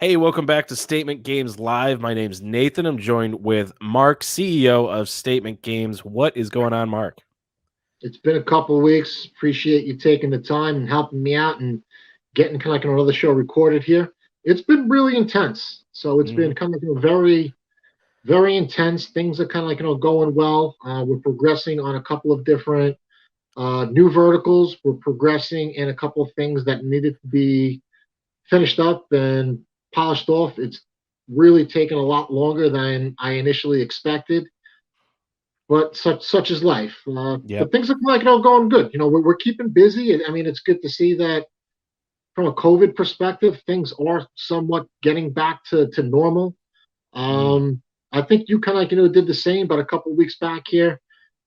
Hey, welcome back to Statement Games Live. My name's Nathan. I'm joined with Mark, CEO of Statement Games. What is going on, Mark? It's been a couple of weeks. Appreciate you taking the time and helping me out and getting kind of like another show recorded here. It's been really intense. So it's Hmm. been kind of very, very intense. Things are kind of like going well. We're progressing on a couple of different new verticals. We're progressing in a couple of things that needed to be finished up and polished off. It's really taken a lot longer than I initially expected, but such is life. Yep. But things are like going good. We're keeping busy. I mean, it's good to see that from a COVID perspective, things are somewhat getting back to normal. Mm. Um, I think you kind of did the same, but a couple of weeks back here,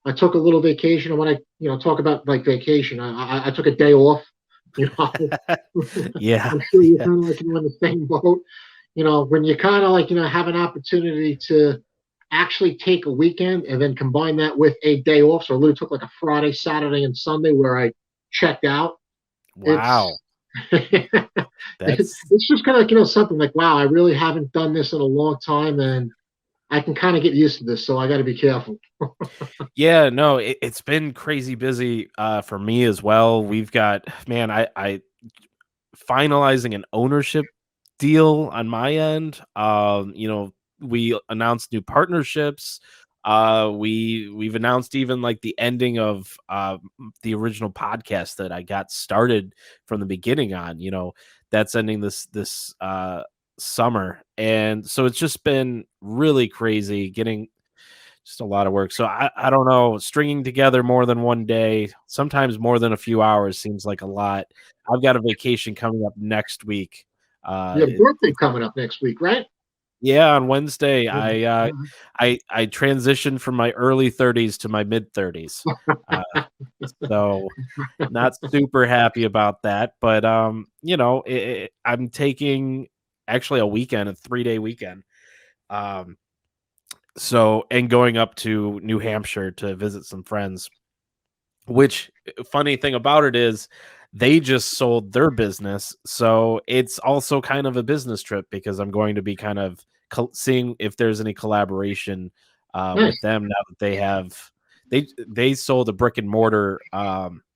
I took a little vacation. And when I talk about like vacation, I took a day off. You know, Yeah. I'm sure you're Yeah. kind of like in the same boat. When you kind of like have an opportunity to actually take a weekend and then combine that with a day off. So I literally took like a Friday, Saturday, and Sunday where I checked out. Wow. It's it's That's just kind of like something like, wow, I really haven't done this in a long time, and I can kind of get used to this. So I got to be careful. yeah, no, it's been crazy busy for me as well. We've got man, I finalizing an ownership deal on my end. We announced new partnerships. We've announced even like the ending of the original podcast that I got started from the beginning on. That's ending this summer, and so it's just been really crazy getting just a lot of work. So I don't know, stringing together more than one day, sometimes more than a few hours seems like a lot. I've got a vacation coming up next week. Your It, birthday coming up next week, right? yeah, on Wednesday, Yeah. I transitioned from my early 30s to my mid 30s. Uh, so not super happy about that, but I'm taking actually a weekend, a 3-day weekend. Um, and going up to New Hampshire to visit some friends. Which funny thing about it is they just sold their business, so it's also kind of a business trip because I'm going to be kind of seeing if there's any collaboration with Nice. them now that they sold a brick and mortar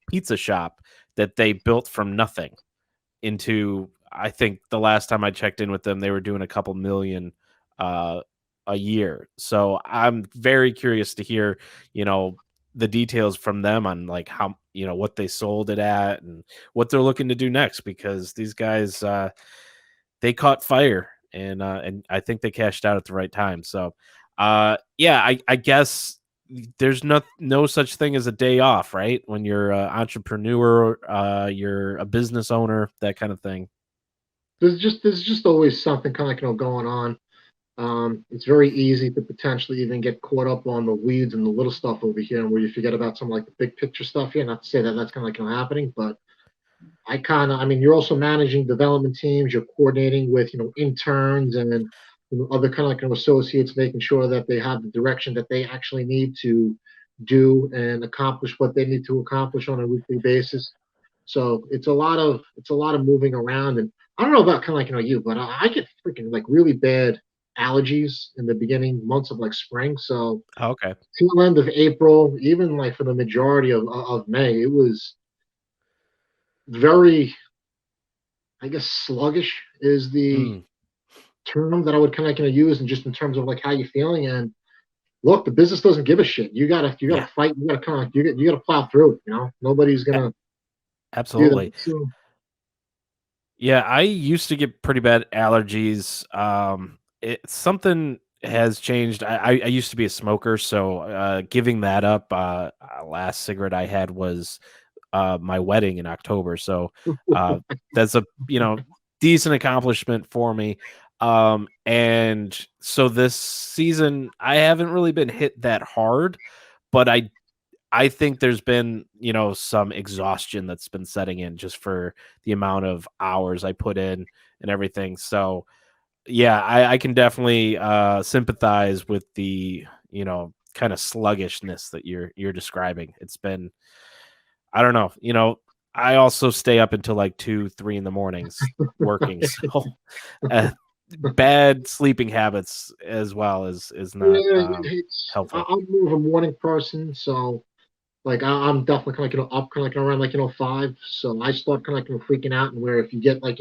pizza shop that they built from nothing into. I think the last time I checked in with them, they were doing a couple million uh, a year. So I'm very curious to hear, you know, the details from them on like how what they sold it at and what they're looking to do next because these guys they caught fire and I think they cashed out at the right time. So yeah, I guess there's no such thing as a day off, right? When you're an entrepreneur, you're a business owner, that kind of thing. There's just always something kind of going on. It's very easy to potentially even get caught up on the weeds and the little stuff over here, and where you forget about some like the big picture stuff here. Not to say that that's kind of like happening, but I mean, you're also managing development teams. You're coordinating with interns and other kind of like associates, making sure that they have the direction that they actually need to do and accomplish what they need to accomplish on a weekly basis. So it's a lot of moving around, and I don't know about kind of like you, but I get freaking like really bad allergies in the beginning months of like spring. So Oh, okay. till end of April, even like for the majority of May, it was very, I guess, sluggish is the Mm, term that I would kind of use, and just in terms of like how you're feeling. And look, the business doesn't give a shit. You gotta yeah, fight. You gotta kind of you gotta plow through it. Nobody's a- gonna do that. absolutely. So Yeah, I used to get pretty bad allergies. Something has changed. I used to be a smoker, so giving that up. Last cigarette I had was my wedding in October, so uh, that's a decent accomplishment for me. And so this season I haven't really been hit that hard, but I think there's been, some exhaustion that's been setting in just for the amount of hours I put in and everything. So, yeah, I can definitely sympathize with the, kind of sluggishness that you're describing. It's been, I don't know, I also stay up until like 2, 3 in the mornings working. So bad sleeping habits as well is not Yeah, helpful. I'm more of a morning person, so like I'm definitely kind of up kind of around like 5. So I start kind of freaking out, and where if you get like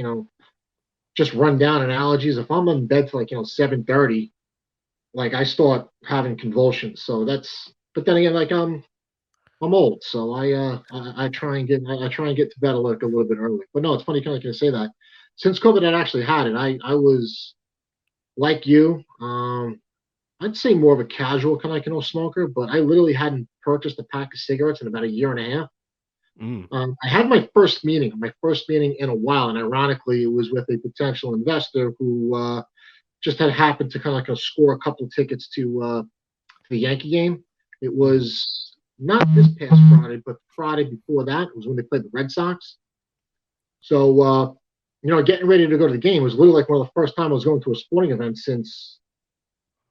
just run down and allergies, if I'm in bed till like 7:30, like I start having convulsions. So that's. But then again, like I'm old, so I try and get to bed like a little bit early. But no, it's funny kind of can say that. Since COVID had actually had it, I was like you. I'd say more of a casual kind of smoker, but I literally hadn't purchased a pack of cigarettes in about a year and a half. Mm. I had my first meeting in a while, and ironically, it was with a potential investor who just had happened to kind of score a couple tickets to the Yankee game. It Mhm. was not this past Friday, but Friday before that. It was when they played the Red Sox. So, getting ready to go to the game was literally like one of the first time I was going to a sporting event since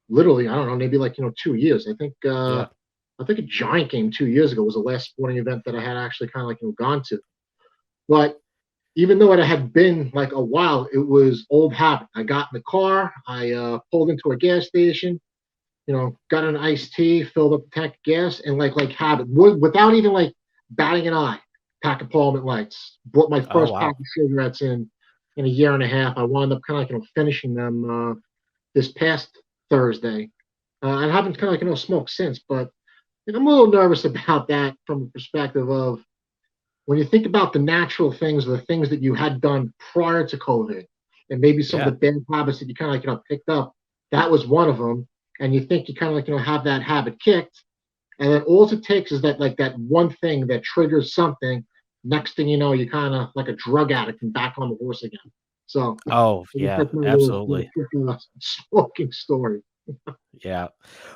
literally, I don't know, maybe like 2 years. Yeah. I think a Giant game 2 years ago was the last sporting event that I had actually kind of like gone to. But even though it had been like a while, it was old habit. I got in the car, I pulled into a gas station, got an iced tea, filled up a tank of gas, and like habit, without even like batting an eye, pack of Parliament Lights. Bought my Oh, first pack wow. of cigarettes in a year and a half. I wound up kind of like finishing them this past Thursday. I haven't kind of smoked since, but I'm a little nervous about that from the perspective of when you think about the natural things, the things that you had done prior to COVID, and maybe some of Yeah. the bad habits that you kind of picked up. That was one of them, and you think you kind of have that habit kicked, and then all it takes is that one thing that triggers something. Next thing you know, you kind of like a drug addict and back on the horse again. So Oh, that's yeah, my little absolutely. quick smoking story. Yeah.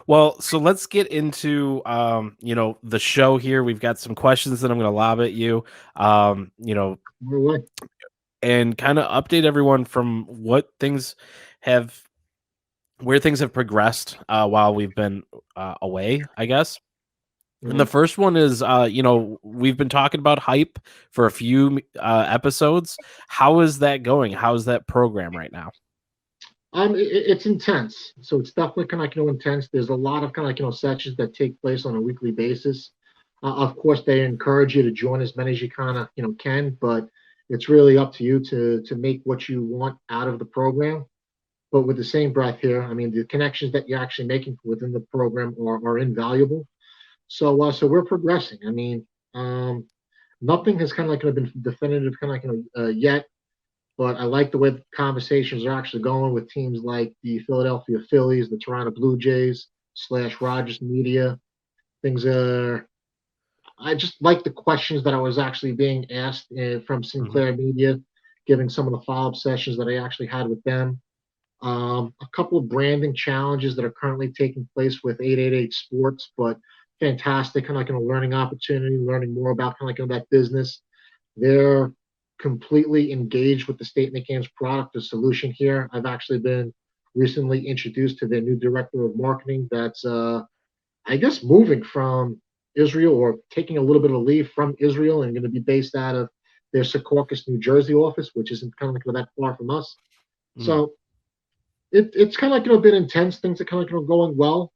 Well, so let's get into the show here. We've got some questions that I'm going to lob at you. Um, you know, and kind of update everyone from have where things have progressed while we've been away, I guess. And the Mhm. first one is, we've been talking about hype for a few episodes. How is that going? How's that program right now? It's intense. So it's definitely kind of intense. There's a lot of kind of sessions that take place on a weekly basis. Of course, they encourage you to join as many as you kind of can, but it's really up to you to make what you want out of the program. But with the same breath here, I mean, the connections that you're actually making within the program are invaluable. So we're progressing. I mean, nothing has kind of been definitive kind of yet, but I like the way the conversations are actually going with teams like the Philadelphia Phillies, the Toronto Blue Jays / Rogers Media. Things are. I just like the questions that I was actually being asked from Hmm. Sinclair Media, giving some of the follow-up sessions that I actually had with them. A couple of branding challenges that are currently taking place with 888 Sports, but fantastic kind of like a learning opportunity, learning more about kind of like that business. They're completely engaged with the Statement Games product, the solution here. I've actually been recently introduced to their new director of marketing that's, I guess, moving from Israel or taking a little bit of leave from Israel and going to be based out of their Secaucus, New Jersey office, which isn't kind of like that far from us. Mm. So it's kind of like a bit intense. Things are kind of going well.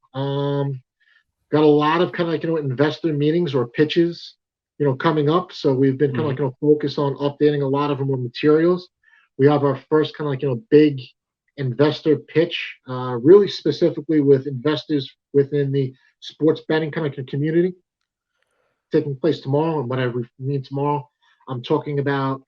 Got a lot of kind of like investor meetings or pitches, coming up. So we've been kind of Hmm. like focused on updating a lot of them with materials. We have our first kind of like big investor pitch, really specifically with investors within the sports betting kind of community, taking place tomorrow. And what I mean tomorrow, I'm talking about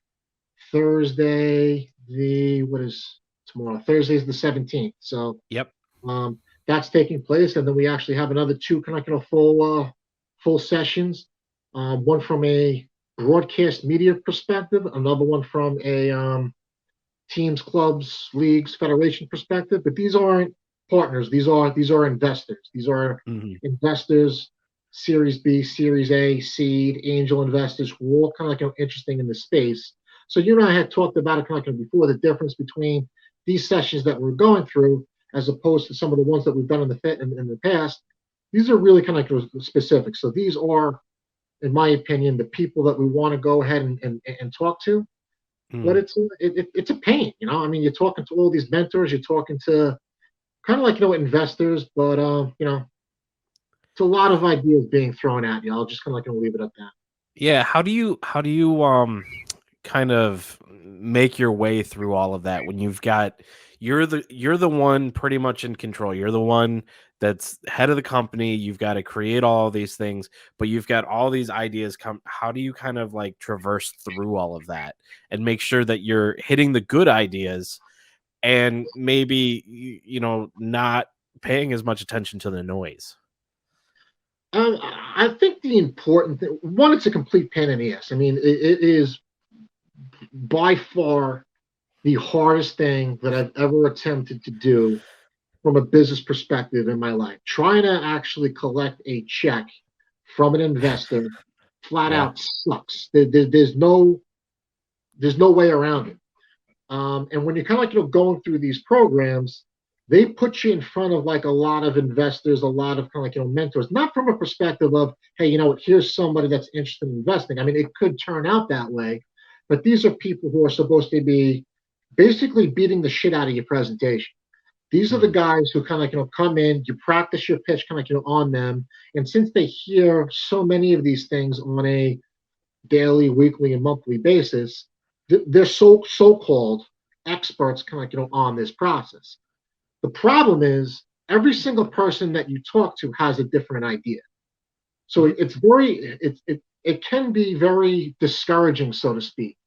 Thursday. The what is tomorrow? Thursday is the 17th. So Yep. um, that's taking place, and then we actually have another two kind of full sessions. One from a broadcast media perspective, another one from a teams, clubs, leagues, federation perspective. But these aren't partners; these are investors. These are Hmm. investors, Series B, Series A, seed, angel investors, who are all kind of like interesting in the space. So you and I had talked about it kind of like before, the difference between these sessions that we're going through as opposed to some of the ones that we've done in the past. These are really kind of like specific. So these are, in my opinion, the people that we want to go ahead and talk to. but Mm. it's a pain. I mean, you're talking to all these mentors, you're talking to kind of like investors, but it's a lot of ideas being thrown at you. I'll just kind of like leave it at that. Yeah, how do you kind of make your way through all of that when you're the one pretty much in control. You're the one that's head of the company. You've got to create all these things, but you've got all these ideas come. How do you kind of like traverse through all of that and make sure that you're hitting the good ideas and maybe not paying as much attention to the noise? I think the important thing, one, it's a complete pain in the ass. I mean, it is by far the hardest thing that I've ever attempted to do from a business perspective in my life. Trying to actually collect a check from an investor flat Yeah. out sucks. There's no way around it. And when you're kind of like going through these programs, they put you in front of like a lot of investors, a lot of kind of like mentors, not from a perspective of, hey, here's somebody that's interested in investing. I mean, it could turn out that way, but these are people who are supposed to be basically beating the shit out of your presentation. These are the Mm. guys who kind of come in, you practice your pitch kind of on them, and since they hear so many of these things on a daily, weekly, and monthly basis, they're so-called experts kind of on this process. The problem is every single person that you talk to has a different idea. So Mhm. it can be very discouraging, so to speak.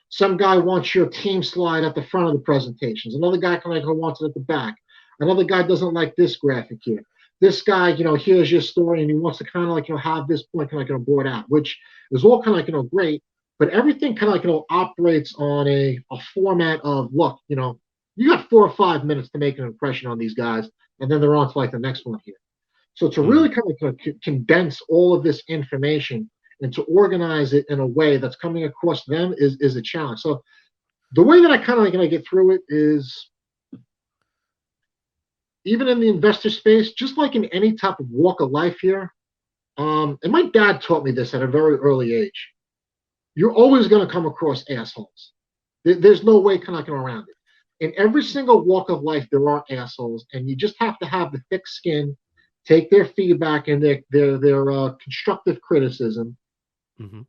Some guy wants your team slide at the front of the presentations. Another guy kind of wants it at the back. Another guy doesn't like this graphic here. This guy, here's your story, and he wants to kind of have this point kind of board out, which is all kind of great. But everything kind of operates on a format of, look, you got 4 or 5 minutes to make an impression on these guys, and then they're on to like the next one here. So to Mm. really kind of condense all of this information and to organize it in a way that's coming across them is a challenge. So the way that I kind of get through it is, even in the investor space, just like in any type of walk of life here. And my dad taught me this at a very early age. You're always going to come across assholes. There's no way kind of around it. In every single walk of life, there are assholes, and you just have to have the thick skin, take their feedback and their constructive criticism, Mhm.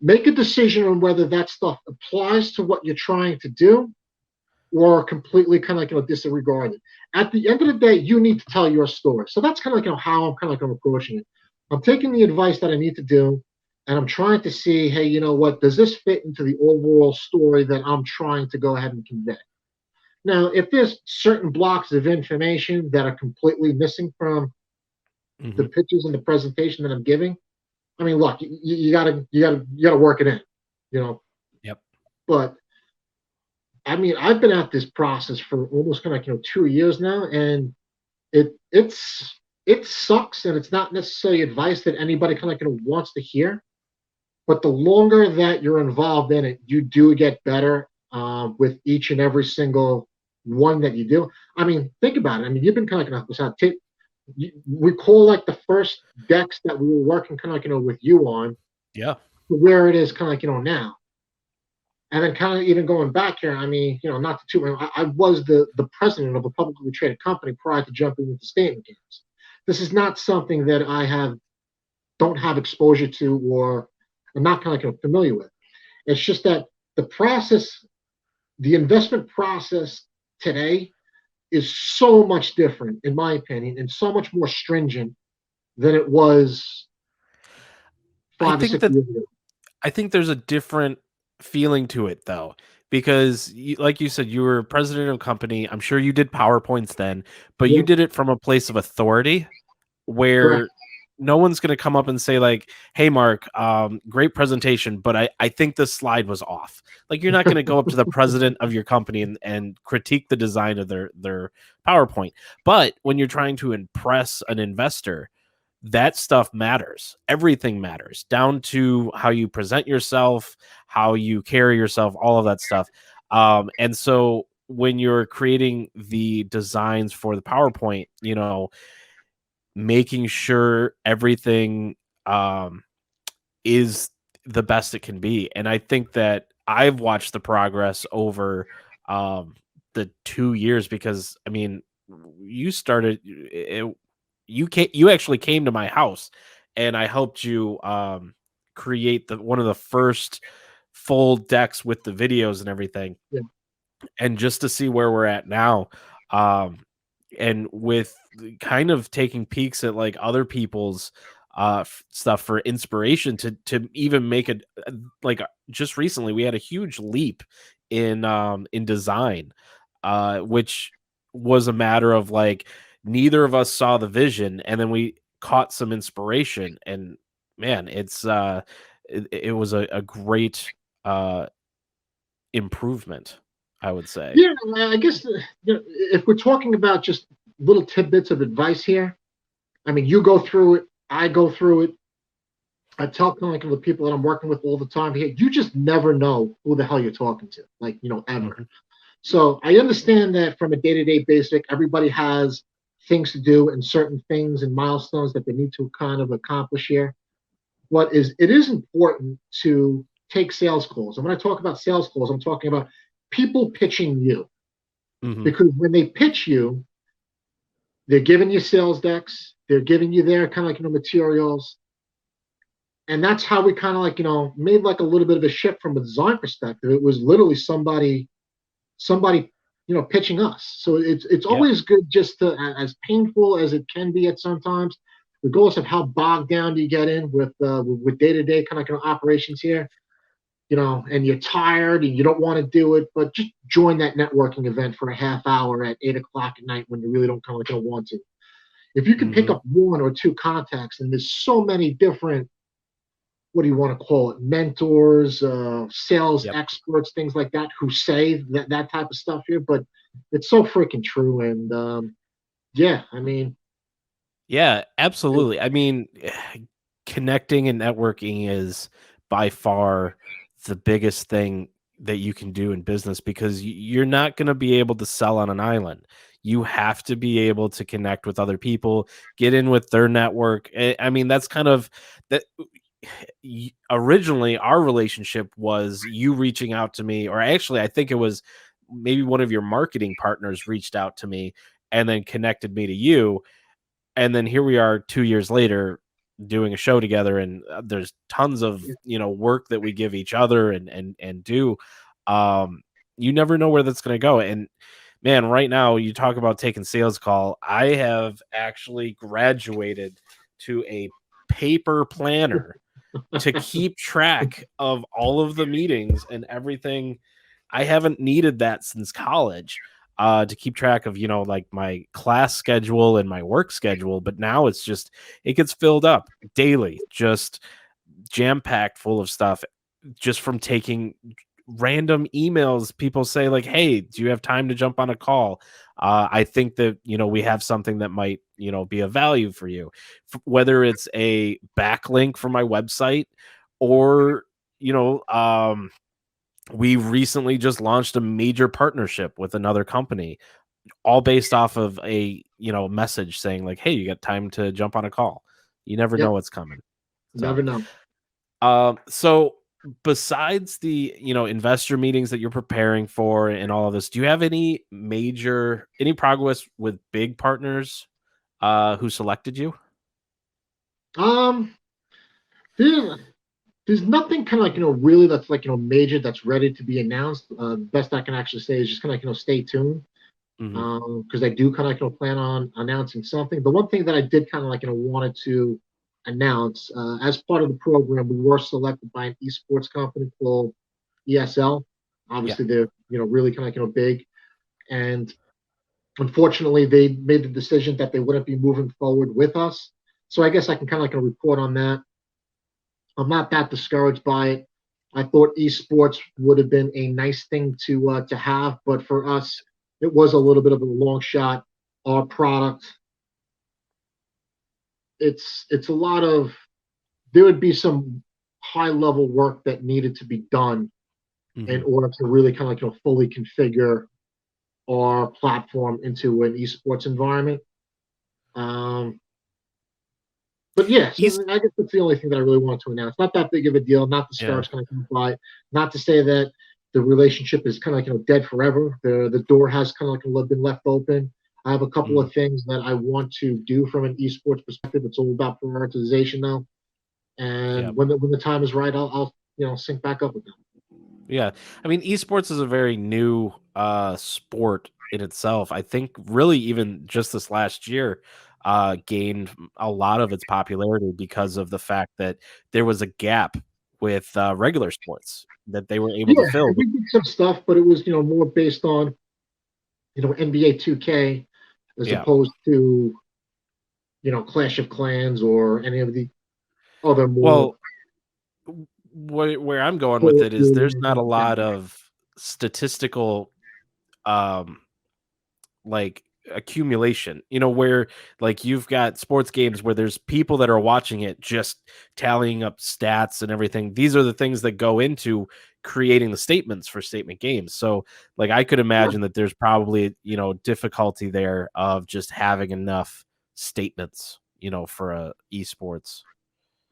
make a decision on whether that stuff applies to what you're trying to do or completely kind of disregard it. At the end of the day, you need to tell your story. So that's kind of how I'm kind of approaching it. I'm taking the advice that I need to do, and I'm trying to see, hey, what does this fit into the overall story that I'm trying to go ahead and convey? Now, if there's certain blocks of information that are completely missing from the Mhm. pitches and the presentation that I'm giving, I mean, look, you gotta work it in, you know. Yep. But I mean, I've been at this process for almost kind of 2 years now, and it sucks, and it's not necessarily advice that anybody kind of wants to hear. But the longer that you're involved in it, you do get better with each and every single one that you do. I mean, think about it. I mean, you've been kind of take. Recall like the first decks that we were working kind of with you on Yeah. to where it is kind of now. And then kind of even going back here, I mean, not to toot, I was the president of a publicly traded company prior to jumping into statement games. This is not something that I don't have exposure to or I'm not kind of familiar with. It's just that the process, the investment process today is so much different, in my opinion, and so much more stringent than it was I five or think six that years ago. I think there's a different feeling to it though, because like you said, you were president of a company. I'm sure you did PowerPoints then, but you Yeah, did it from a place of authority correct. where no one's going to come up and say like, "Hey, Mark, great presentation, but I think the slide was off." Like you're not going to go up to the president of your company and critique the design of their PowerPoint. But when you're trying to impress an investor, that stuff matters. Everything matters, down to how you present yourself, how you carry yourself, all of that stuff. And so when you're creating the designs for the PowerPoint, making sure everything is the best it can be. And I think that I've watched the progress over um, the 2 years because I mean, you started you actually came to my house and I helped you create the one of the first full decks with the videos and everything. Yeah. And just to see where we're at now, um, and with kind of taking peeks at like other people's stuff for inspiration to even make it like just recently we had a huge leap in design, which was a matter of like neither of us saw the vision and then we caught some inspiration and man it was a great uh improvement, I would say. Yeah, I guess if we're talking about just little tidbits of advice here, I mean, you go through it, I go through it. I tell kind of like the people that I'm working with all the time here, you just never know who the hell you're talking to, like, ever. Mhm. So I understand that from a day-to-day basic, everybody has things to do and certain things and milestones that they need to kind of accomplish here. What is it is important to take sales calls. And when I talk about sales calls, I'm talking about people pitching you. Mhm. Because when they pitch you, they're giving you sales decks, they're giving you their kind of like materials. And that's how we kind of like, made like a little bit of a shift from a design perspective. It was literally somebody pitching us. So it's Yeah. always good just to, as painful as it can be at sometimes, regardless of how bogged down you get in with day-to-day kind of operations here, and you're tired and you don't want to do it, but just join that networking event for a half hour at 8 o'clock at night when you really don't kind of like want to. If you can pick Mhm. up one or two contacts, and there's so many different, what do you want to call it, mentors, sales Yep. experts, things like that, who say that type of stuff here, but it's so freaking true. And yeah, I mean, Yeah, it, absolutely. I mean, connecting and networking is by far the biggest thing that you can do in business because you're not going to be able to sell on an island. You have to be able to connect with other people, get in with their network. I mean, that's kind of that originally our relationship was you reaching out to me, or actually, I think it was maybe one of your marketing partners reached out to me and then connected me to you. And then here we are 2 years later doing a show together, and there's tons of work that we give each other and do. Um, you never know where that's going to go. And man, right now you talk about taking sales call. I have actually graduated to a paper planner to keep track of all of the meetings and everything. I haven't needed that since college, to keep track of, like my class schedule and my work schedule. But now it's just, it gets filled up daily, just jam packed full of stuff just from taking random emails. People say, like, hey, do you have time to jump on a call? I think that, we have something that might, be of value for you, whether it's a backlink for my website or, you know, um, we recently just launched a major partnership with another company, all based off of a message saying like, hey, you got time to jump on a call. You never know yep, what's coming. So never know. so besides the investor meetings that you're preparing for and all of this, do you have any progress with big partners who selected you? Um, there, there's nothing kind of like really that's like major that's ready to be announced. Best I can actually say is just kind of like stay tuned. Hmm. Because I do kind of plan on announcing something. The one thing that I did kind of like wanted to announce, as part of the program, we were selected by an esports company called ESL. Yeah. Obviously, they're really kind of big, and unfortunately, they made the decision that they wouldn't be moving forward with us. So I guess I can kind of report on that. I'm not that discouraged by it. I thought esports would have been a nice thing to have, but for us, it was a little bit of a long shot. Our product, it's a lot of, there would be some high level work that needed to be done in Hmm. order to really kind of fully configure our platform into an esports environment. Um, But yeah, East, so I guess that's the only thing that I really want to announce. Not that big of a deal. Not to yeah, discourage kind of comply. Not to say that the relationship is kind of dead forever. The door has kind of been left open. I have a couple mm, of things that I want to do from an esports perspective. It's all about prioritization now. yeah, And when the time is right, I'll sync back up with them. yeah. I mean, esports is a very new sport in itself. I think really even just this last year gained a lot of its popularity because of the fact that there was a gap with regular sports that they were able to Yeah, fill. we did some stuff, but it was more based on NBA 2K as Yeah. opposed to Clash of Clans or any of the other more Well, where I'm going with it is there's coordinated not a like that. lot of statistical um like accumulation, where like you've got sports games where there's people that are watching it just tallying up stats and everything. These are the things that go into creating the statements for statement games. So like I could Sure. imagine that there's probably, difficulty there of just having enough statements, for a esports.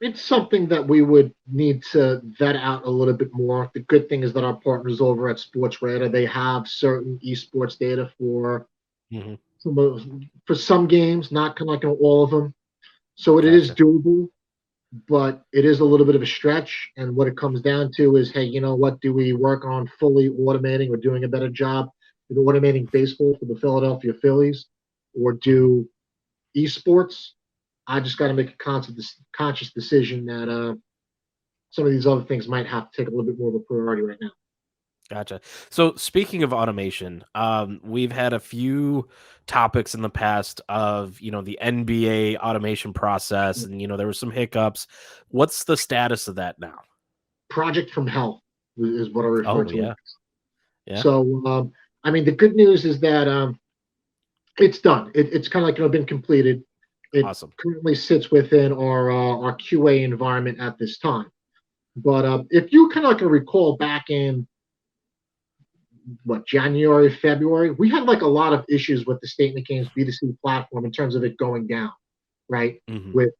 It's something that we would need to vet out a little bit more. The good thing is that our partners over at Sportsradar, they have certain esports data Hmm. for some games, not kind of like all of them. So it is Gotcha. doable, but it is a little bit of a stretch. And what it comes down to is, hey, you know what? Do we work on fully automating or doing a better job in automating baseball for the Philadelphia Phillies, or Mhm. do esports? I just got to make a conscious decision that some of these other things might have to take a little bit more of a priority right now. Gotcha. So speaking of automation, we've had a few topics in the past of, the NBA automation process and, there were some hiccups. What's the status of that now? Project from Hell is what I refer Oh, to it. yeah. Yeah. So, I mean, the good news is that it's done. It's kind of like been completed. It Awesome. currently sits within our QA environment at this time. But if you kind of recall back in January, February, we had like a lot of issues with the Statement Games B2C platform in terms of it going down, right? Hmm. With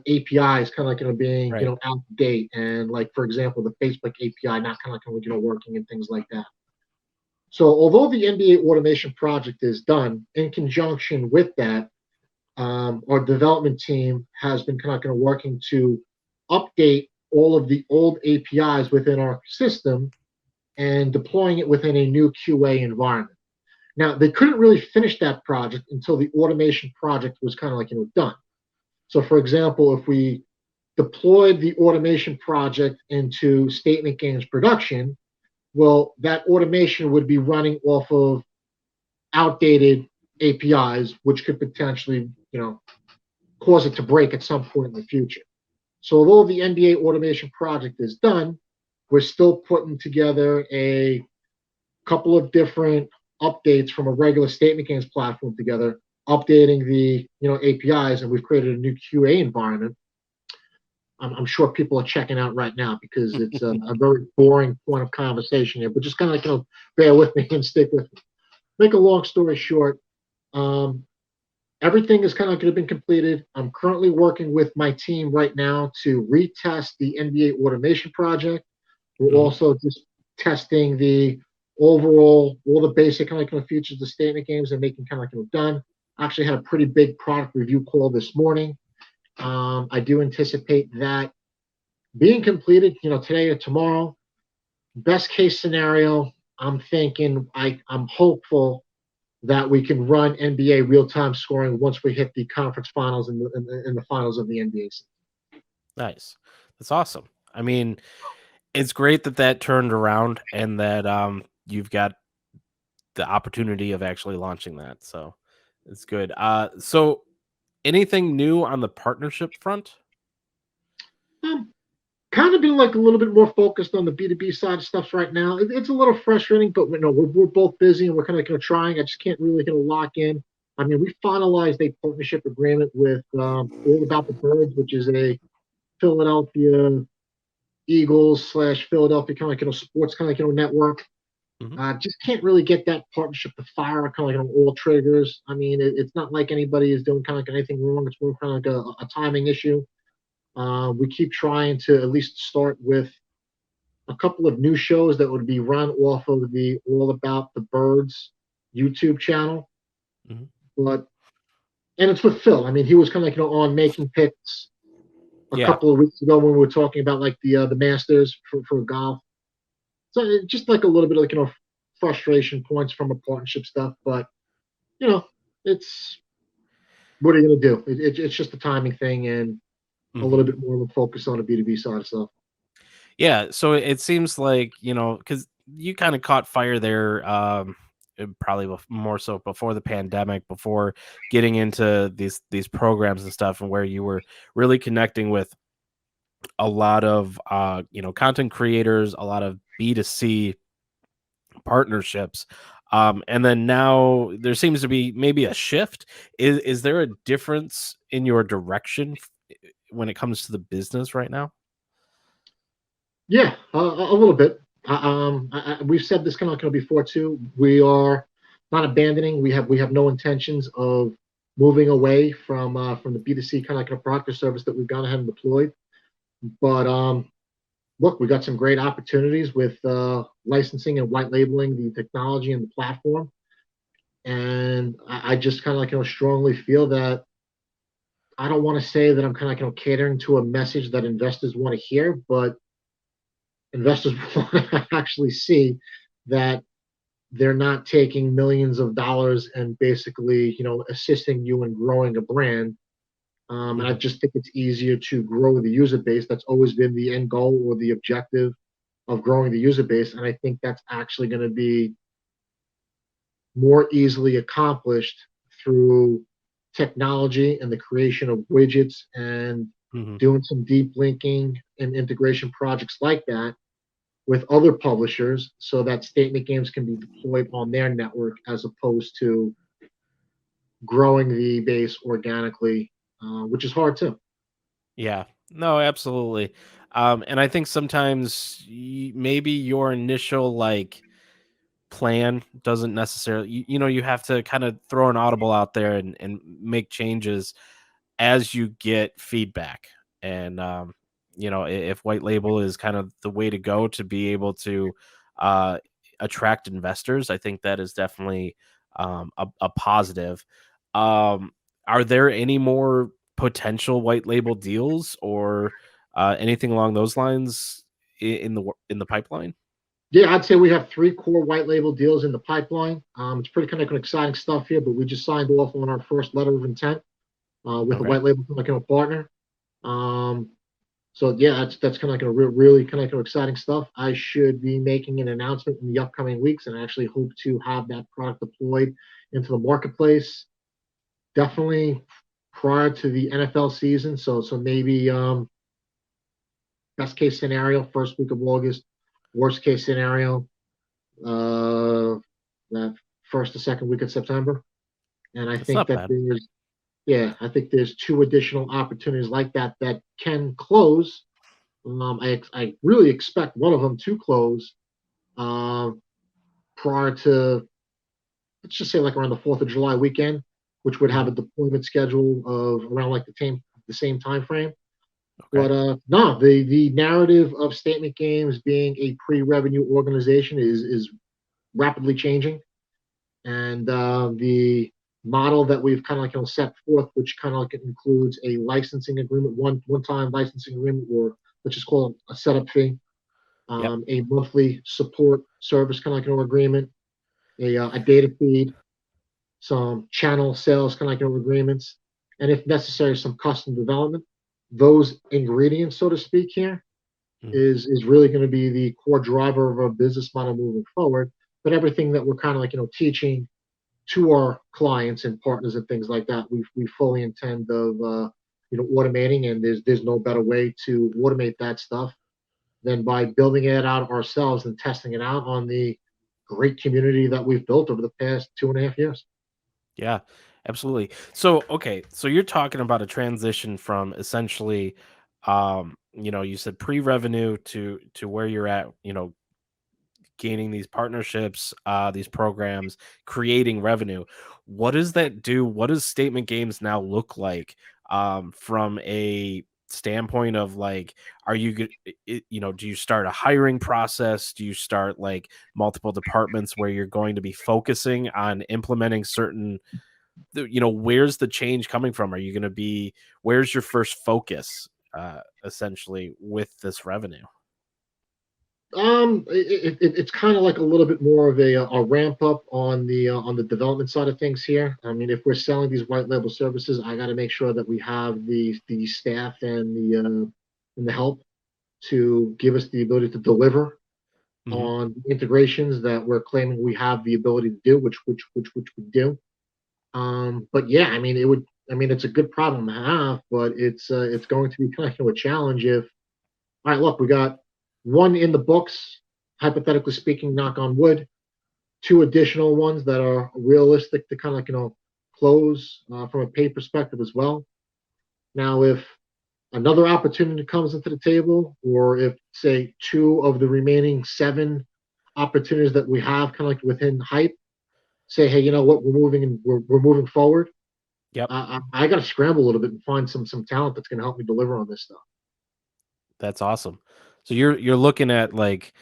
APIs kind of being Right. out of date, and like for example the Facebook API not kind of working and things like that. So although the NBA automation project is done, in conjunction with that, our development team has been kind of working to update all of the old APIs within our system and deploying it within a new QA environment. Now they couldn't really finish that project until the automation project was kind of done. So for example, if we deployed the automation project into Statement Games production, well, that automation would be running off of outdated APIs, which could potentially, cause it to break at some point in the future. So although the NBA automation project is done, we're still putting together a couple of different updates from a regular Statement Games platform together, updating the APIs, and we've created a new QA environment. I'm sure people are checking out right now because it's a very boring point of conversation here, but just kind of bear with me and stick with me. Make a long story short, um, everything is kind of been completed. I'm currently working with my team right now to retest the NBA automation project. We're Hmm. also just testing the overall, all the basic features of the Statement Games and making done. I actually had a pretty big product review call this morning. I do anticipate that being completed, today or tomorrow. Best case scenario, I'm thinking I'm hopeful that we can run NBA real time scoring once we hit the conference finals and the finals of the NBA season. Nice. That's awesome. I mean, it's great that that turned around and that you've got the opportunity of actually launching that. So it's good. So anything new on the partnership front? Um, Kind of been like a little bit more focused on the B2B side of stuff right now. It's a little frustrating, but we're both busy and we're kind of trying. I just can't really lock in. I mean, we finalized a partnership agreement with All About the Birds, which is a Philadelphia Eagles / Philadelphia sports network. Mhm. Just can't really get that partnership to fire kind of like on all triggers. I mean, it's not like anybody is doing kind of like anything wrong. It's more kind of like a timing issue. We keep trying to at least start with a couple of new shows that would be run off of the All About the Birds YouTube channel. Mhm. But and it's with Phil. I mean, he was kind of like on Making Picks a Yeah. couple of weeks ago when we were talking about like the Masters for golf. So just like a little bit of like frustration points from a partnership stuff, but you know, it's what are you going to do? It's just a timing thing and a little Mhm. bit more of a focus on the B2B side of stuff. Yeah, so it seems like, because you kinda caught fire there, probably more so before the pandemic, before getting into these programs and stuff, and where you were really connecting with a lot of, content creators, a lot of B2C partnerships, and then now there seems to be maybe a shift. Is there a difference in your direction when it comes to the business right now? Yeah, a little bit. We've said this kind of before too. We are not abandoning. We have no intentions of moving away from the B2C kind of like a product or service that we've gone ahead and deployed. But look, we got some great opportunities with licensing and white labeling the technology and the platform. And I just kind of like strongly feel that I don't want to say that I'm kind of like catering to a message that investors want to hear, but investors want to actually see that they're not taking millions of dollars and basically assisting you in growing a brand. And I Mhm. just think it's easier to grow the user base. That's always been the end goal or the objective of growing the user base. And I think that's actually going to be more easily accomplished through technology and the creation of widgets and Mhm. doing some deep linking and integration projects like that with other publishers so that statement games can be deployed on their network as opposed to growing the base organically, which is hard too. Yeah. No, absolutely. And I think sometimes maybe your initial plan doesn't necessarily, you have to kind of throw an audible out there and make changes as you get feedback. And, if white label is kind of the way to go to be able to uh, attract investors, I think that is definitely a positive. Um, are there any more potential white label deals or anything along those lines in the pipeline? Yeah, I'd say we have three core white label deals in the pipeline. It's pretty kind of exciting stuff here, but we just signed off on our first letter of intent with a Okay. white label partner. Um, So yeah, that's kind of like really kind of like exciting stuff. I should be making an announcement in the upcoming weeks, and I actually hope to have that product deployed into the marketplace definitely prior to the NFL season. So maybe best case scenario first week of August, worst case scenario that first to second week of September. And I That's think not that bad. there's two additional opportunities like that that can close. I really expect one of them to close uh, prior to, let's just say, like around the 4th of July weekend, which would have Mhm. a deployment schedule of around like the same time frame. Okay. But no, the narrative of Statement Games being a pre-revenue organization is rapidly changing, and the model that we've kind of like set forth, which kind of like includes a licensing agreement, one-time licensing agreement, or let's just call it a setup fee, Yep. a monthly support service kind of like an agreement, a data feed, some channel sales kind of like agreements, and if necessary, some custom development. Those ingredients, so to speak, here Mhm. is really going to be the core driver of our business model moving forward. But everything that we're kind of like teaching to our clients and partners and things like that, we fully intend of automating, and there's no better way to automate that stuff than by building it out ourselves and testing it out on the great community that we've built over the past 2.5 years. Yeah, absolutely. So, okay, so you're talking about a transition from essentially, you said pre-revenue to where you're at, gaining these partnerships, these programs, creating revenue. What does that do? What does Statement Games now look like from a standpoint of like, are you do you start a hiring process? Do you start like multiple departments where you're going to be focusing on implementing certain, where's the change coming from? Are you going to be, where's your first focus essentially with this revenue? It's kind of like a little bit more of a ramp up on the development side of things here. I mean, if we're selling these white label services, I got to make sure that we have the staff and the help to give us the ability to deliver Hmm. on integrations that we're claiming we have the ability to do, which we do. But yeah, I mean, it's a good problem to have, but it's going to be kind of a challenge if, all right, look, we got one in the books, hypothetically speaking, knock on wood, two additional ones that are realistic to kind of close from a pay perspective as well. Now, if another opportunity comes into the table, or if say two of the remaining seven opportunities that we have kind of like within HYPE say, hey, you know what, we're moving forward. Yep. I got to scramble a little bit and find some talent that's going to help me deliver on this stuff. That's awesome. So you're looking at like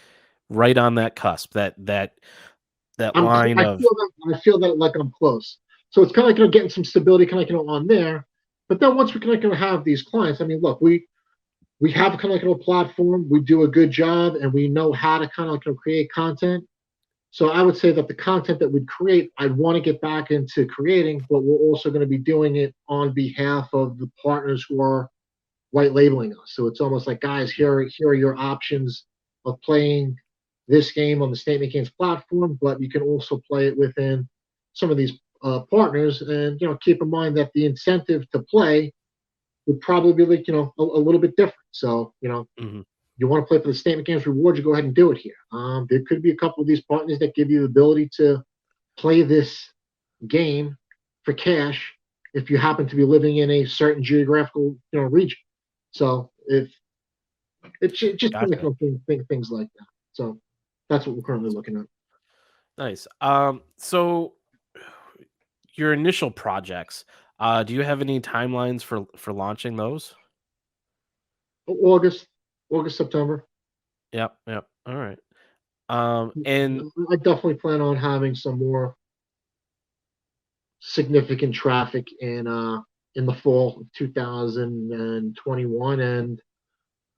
right on that cusp, that I'm line of. I feel that like I'm close. So it's kind of like getting some stability kind of on there. But then once we kind of have these clients, I mean, look, we have kind of like a platform. We do a good job, and we know how to kind of create content. So I would say that the content that we'd create, I'd want to get back into creating, but we're also going to be doing it on behalf of the partners who are white labeling us. So it's almost like, guys, here are your options of playing this game on the Statement Games platform, but you can also play it within some of these partners. And keep in mind that the incentive to play would probably be like a little bit different. So Mhm. you want to play for the Statement Games reward, you go ahead and do it here. There could be a couple of these partners that give you the ability to play this game for cash if you happen to be living in a certain geographical region. So if it's just Gotcha. things like that. So that's what we're currently looking at. Nice. So your initial projects, do you have any timelines for launching those? August, August, September. Yep, yep. All right. And I definitely plan on having some more significant traffic in the fall of 2021. And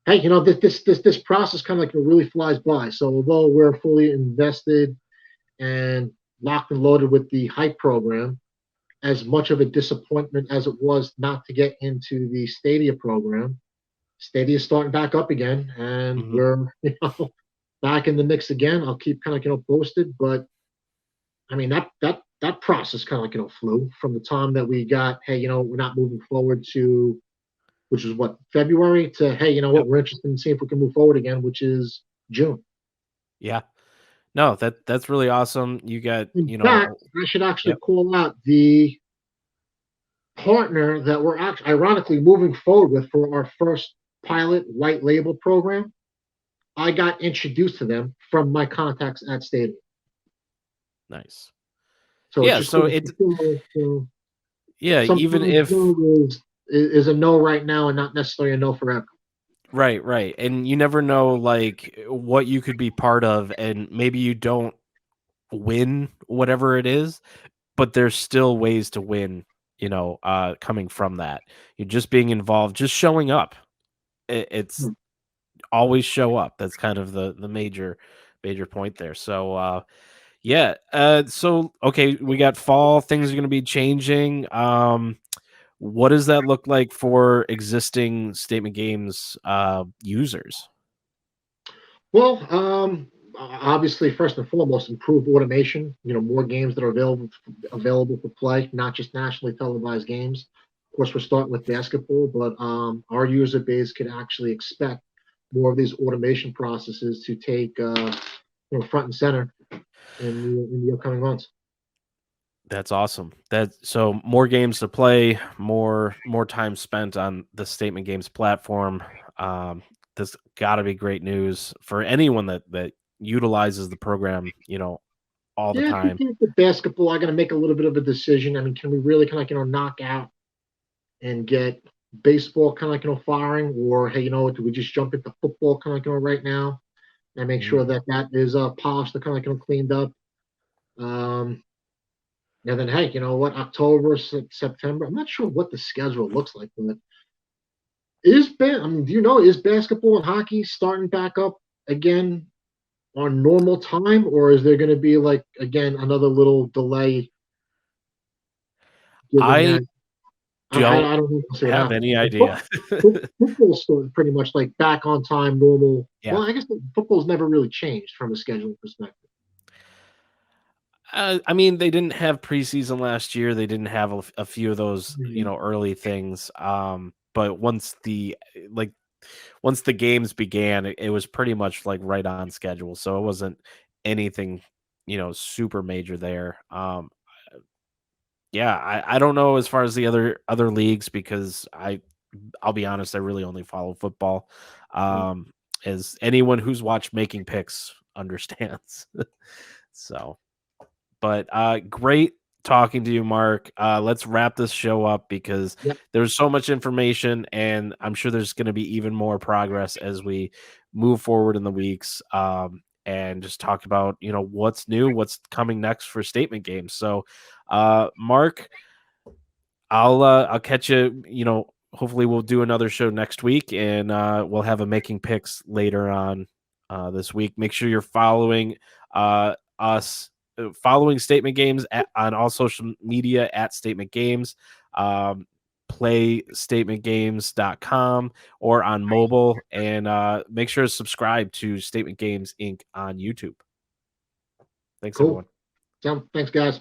hey, this process kind of like really flies by. So although we're fully invested and locked and loaded with the HYPE program, as much of a disappointment as it was not to get into the Stadia program, Stadia is starting back up again, and mhm, we're back in the mix again. I'll keep kind of posted, but I mean that process kind of flew from the time that we got, hey, we're not moving forward to, which is what, February, to hey, what, yep, we're interested in seeing if we can move forward again, which is June. yeah. No, that's really awesome. You got, In fact, I should actually yep. call out the partner that we're actually ironically moving forward with for our first pilot white label program. I got introduced to them from my contacts at Stadium. Nice. So it's Yeah, just so going it to yeah, even sometimes if no is a no right now and not necessarily a no forever. right, right. And you never know like what you could be part of, and maybe you don't win whatever it is, but there's still ways to win, coming from that. You're just being involved, just showing up. It's Hmm. always show up. That's kind of the major point there. So yeah. So okay, we got fall, things are gonna be changing. What does that look like for existing Statement Games users? Well, obviously, first and foremost, improve automation. More games that are available for play, not just nationally televised games. Of course, we're starting with basketball, but our user base could actually expect more of these automation processes to take front and center in the upcoming months. That's awesome. That so more games to play, more time spent on the Statement Games platform. This got to be great news for anyone that utilizes the program, all the Yeah, I think time. the basketball, I got to make a little bit of a decision. I mean, can we really kind of knock out and get baseball kind of firing, or hey, do we just jump into football kind of right now and make Mhm. sure that that is polished and kind of cleaned up. Um, and then hey, you know what? October, September. I'm not sure what the schedule looks like, but I mean, do you know, is basketball and hockey starting back up again on normal time, or is there going to be like again another little delay given I that don't I don't know see what have happens. any But idea. football's still pretty much like back on time, normal. Yeah. Well, I guess football's never really changed from a scheduling perspective. I mean, they didn't have preseason last year. They didn't have a few of those, Mhm. early things. But like once the games began, it was pretty much like right on schedule. So it wasn't anything, super major there. Yeah, I don't know as far as the other leagues because I'll be honest, I really only follow football. Yeah. Um, as anyone who's watched Making Picks understands. So, but great talking to you, Mark. Let's wrap this show up because Yep. there's so much information, and I'm sure there's going to be even more progress as we move forward in the weeks. And just talk about what's new, what's coming next for statement games. So, Mark, I'll catch you. Hopefully we'll do another show next week, and we'll have a making picks later on this week. Make sure you're following us, following Statement Games on all social media at Statement Games. Play statementgames.com or on mobile, and make sure to subscribe to Statement Games Inc. on YouTube. Thanks, Cool. everyone. So, thanks, guys.